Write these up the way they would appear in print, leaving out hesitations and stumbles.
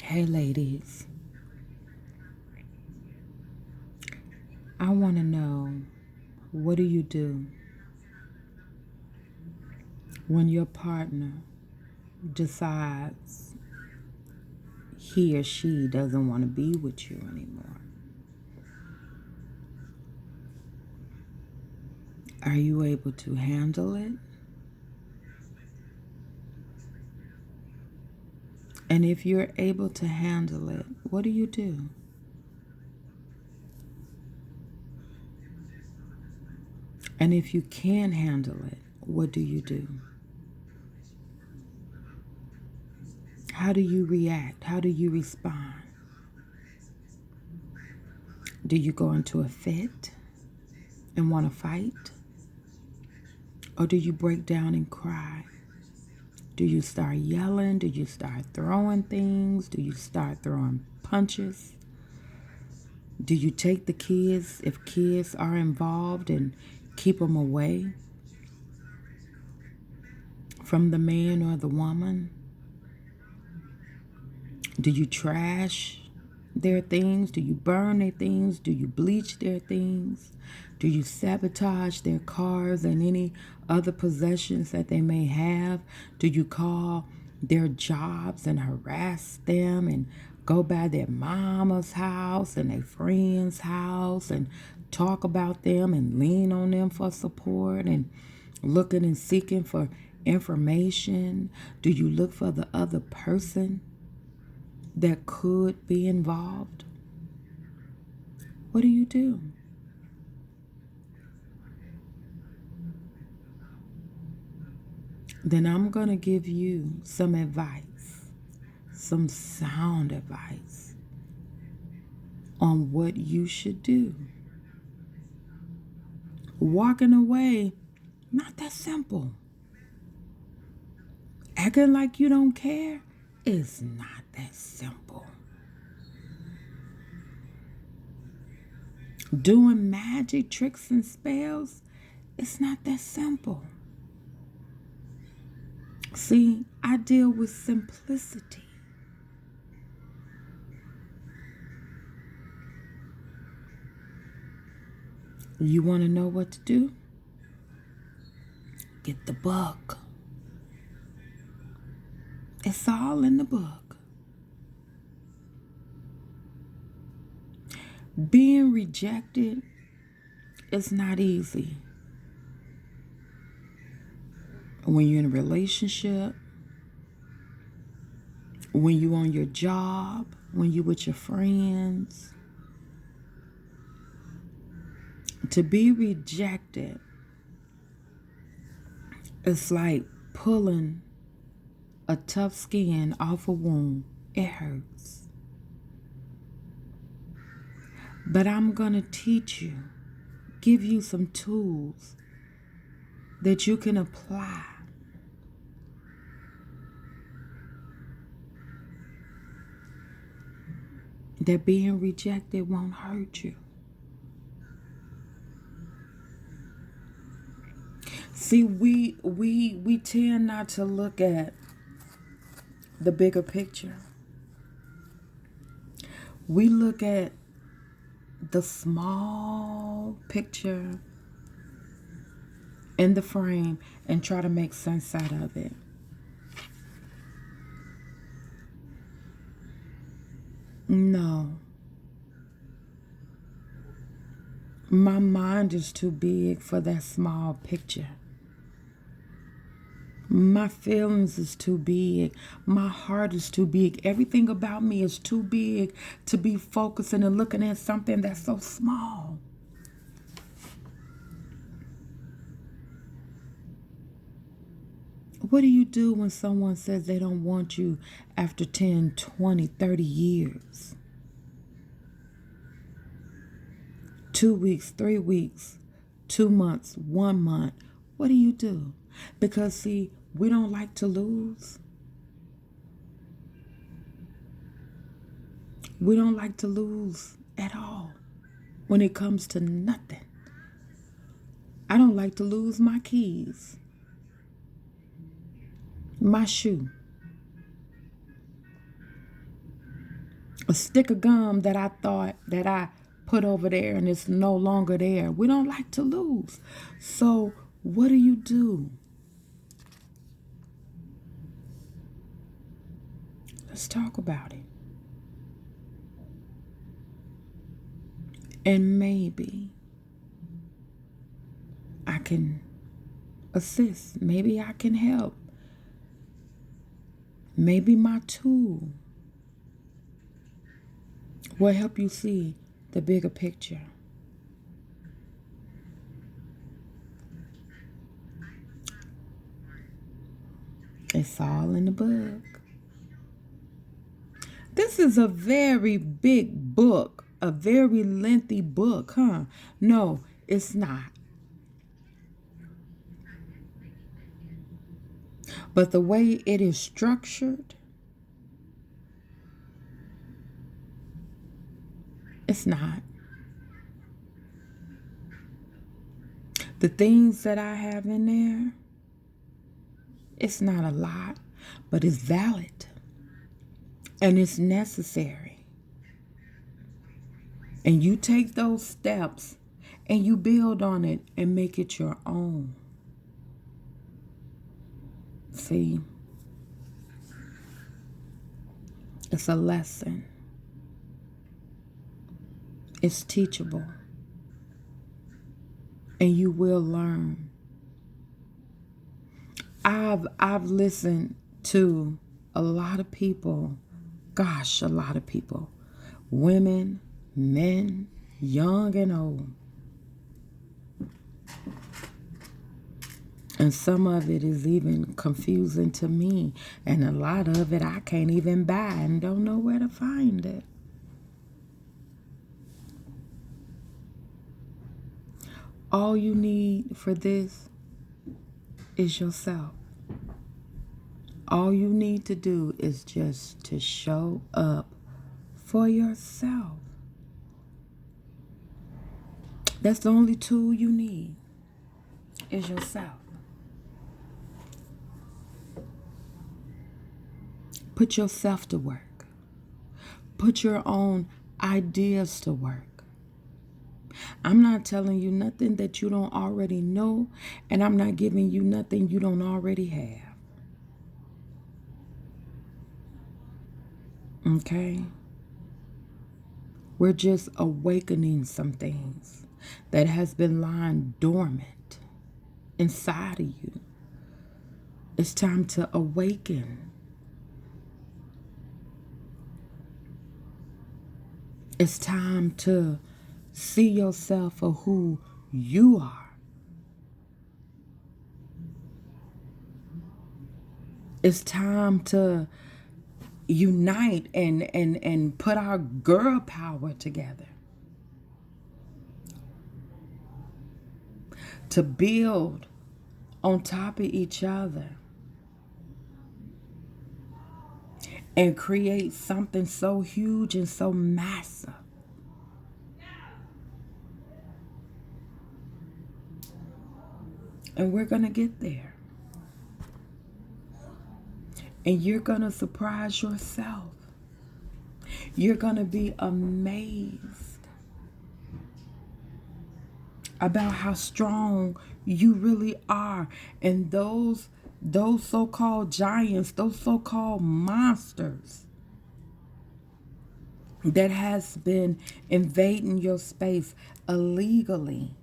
Hey, ladies, I want to know, what do you do when your partner decides he or she doesn't want to be with you anymore? Are you able to handle it? And if you're able to handle it, what do you do? And if you can handle it, what do you do? How do you react? How do you respond? Do you go into a fit and want to fight? Or do you break down and cry? Do you start yelling? Do you start throwing things? Do you start throwing punches? Do you take the kids, if kids are involved, and keep them away from the man or the woman? Do you trash their things? Do you burn their things? Do you bleach their things? Do you sabotage their cars and any other possessions that they may have? Do you call their jobs and harass them and go by their mama's house and their friend's house and talk about them and lean on them for support and looking and seeking for information? Do you look for the other person that could be involved? What do you do? Then I'm going to give you some advice, some sound advice on what you should do. Walking away, not that simple. Acting like you don't care is not that simple. Doing magic tricks and spells, it's not that simple. See, I deal with simplicity. You want to know what to do? Get the book. It's all in the book. Being rejected is not easy. When you're in a relationship, when you're on your job, when you're with your friends, to be rejected, it's like pulling a tough skin off a wound. It hurts. But I'm going to teach you, give you some tools that you can apply that being rejected won't hurt you. See, we tend not to look at the bigger picture. We look at the small picture in the frame and try to make sense out of it. No. My mind is too big for that small picture. My feelings is too big. My heart is too big. Everything about me is too big to be focusing and looking at something that's so small. What do you do when someone says they don't want you after 10, 20, 30 years? 2 weeks, 3 weeks, 2 months, 1 month. What do you do? Because, see, we don't like to lose. We don't like to lose at all when it comes to nothing. I don't like to lose my keys, my shoe. A stick of gum that I thought that I put over there and it's no longer there. We don't like to lose. So what do? Let's talk about it. And maybe I can assist. Maybe I can help. Maybe my tool will help you see the bigger picture. It's all in the book. This is a very big book, a very lengthy book, huh? No, it's not. But the way it is structured, it's not. The things that I have in there, it's not a lot, but it's valid and it's necessary. And you take those steps and you build on it and make it your own. See, it's a lesson. It's teachable. And you will learn. I've listened to a lot of people, gosh, a lot of people, women, men, young and old. And some of it is even confusing to me. And a lot of it I can't even buy and don't know where to find it. All you need for this is yourself. All you need to do is just to show up for yourself. That's the only tool you need, is yourself. Put yourself to work. Put your own ideas to work. I'm not telling you nothing that you don't already know, and I'm not giving you nothing you don't already have. Okay? We're just awakening some things that has been lying dormant inside of you. It's time to awaken. It's time to see yourself for who you are. It's time to unite and put our girl power together. To build on top of each other. And create something so huge and so massive. And we're going to get there. And you're going to surprise yourself. You're going to be amazed about how strong you really are. And those so-called giants, those so-called monsters that has been invading your space illegally,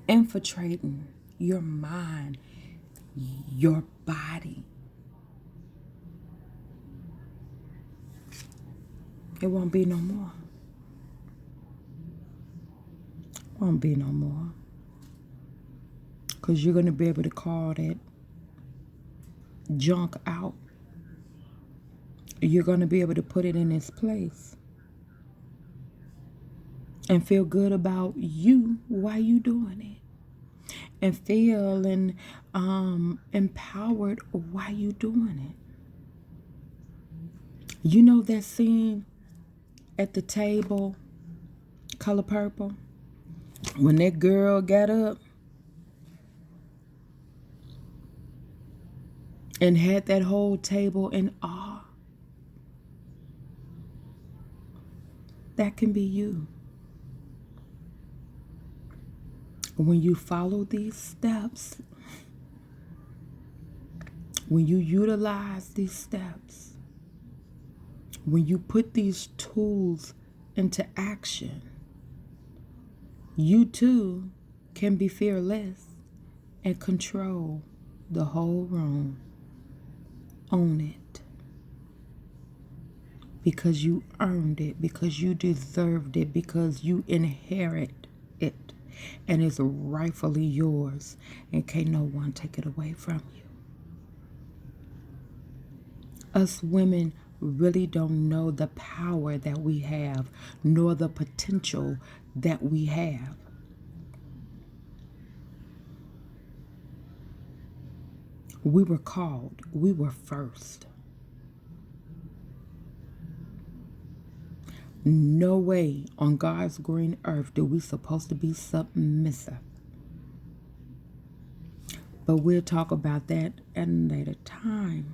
infiltrating your mind, your body. It won't be no more. Won't be no more. Because you're going to be able to call that junk out. You're going to be able to put it in its place. And feel good about you while you doing it. And feel empowered while you doing it. You know that scene at the table, Color Purple? When that girl got up and had that whole table in awe. That can be you. When you follow these steps, when you utilize these steps, when you put these tools into action, you too can be fearless and control the whole room. Own it. Because you earned it, because you deserved it, because you inherit it, and it's rightfully yours, and can't no one take it away from you. Us women really don't know the power that we have, nor the potential that we have. We were called. We were first. No way on God's green earth do we supposed to be submissive. But we'll talk about that at a later time.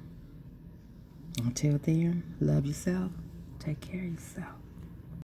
Until then, love yourself. Take care of yourself.